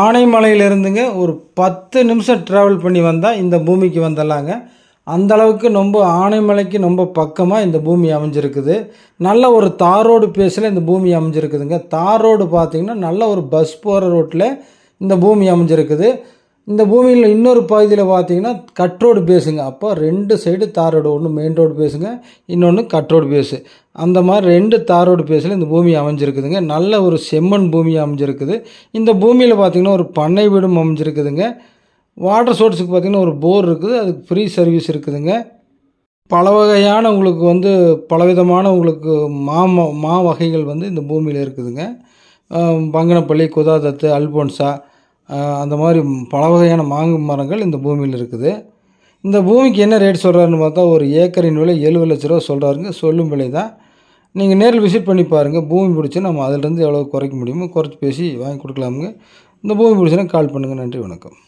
ஆனைமலையிலிருந்துங்க ஒரு 10 நிமிஷம் ட்ராவல் பண்ணி வந்தால் இந்த பூமிக்கு வந்துடலாங்க. அந்தளவுக்கு ரொம்ப ஆனைமலைக்கு ரொம்ப பக்கமாக இந்த பூமி அமைஞ்சிருக்குது. நல்ல ஒரு தார் ரோடு பேஸில் இந்த பூமி அமைஞ்சிருக்குதுங்க. தார் ரோடு பார்த்திங்கன்னா நல்ல ஒரு பஸ் போகிற ரோட்டில் இந்த பூமி அமைஞ்சிருக்குது. இந்த பூமியில் இன்னொரு பகுதியில் பார்த்திங்கன்னா கட் ரோடு பேஸுங்க. அப்போ 2 சைடு தார் ரோடு, ஒன்று மெயின் ரோடு பேஸுங்க, இன்னொன்று கட் ரோடு பேஸு. அந்த மாதிரி 2 தார் ரோடு பேஸில் இந்த பூமி அமைஞ்சிருக்குதுங்க. நல்ல ஒரு செம்மண் பூமி அமைஞ்சிருக்குது. இந்த பூமியில் பார்த்திங்கன்னா ஒரு பண்ணை வீடும் அமைஞ்சிருக்குதுங்க. வாட்டர் சோர்ஸுக்கு பார்த்திங்கன்னா ஒரு போர் இருக்குது, அதுக்கு ஃப்ரீ சர்வீஸ் இருக்குதுங்க. பல வகையான உங்களுக்கு பலவிதமான உங்களுக்கு மா வகைகள் இந்த பூமியில் இருக்குதுங்க. பங்கனப்பள்ளி, குதாதத்து, அல்போன்சா, அந்த மாதிரி பல வகையான மாங்கு மரங்கள் இந்த பூமியில் இருக்குது. இந்த பூமிக்கு என்ன ரேட் சொல்கிறாருன்னு பார்த்தா ஒரு ஏக்கரின் விலை 70 லட்ச ரூபா சொல்கிறாருங்க. சொல்லும் விலை தான். நீங்கள் நேரில் விசிட் பண்ணி பாருங்கள். பூமி பிடிச்சி நம்ம அதிலேருந்து எவ்வளோ குறைக்க முடியுமோ குறைச்சி பேசி வாங்கி கொடுக்கலாமுங்க. இந்த பூமி பிடிச்சினா கால் பண்ணுங்கள். நன்றி, வணக்கம்.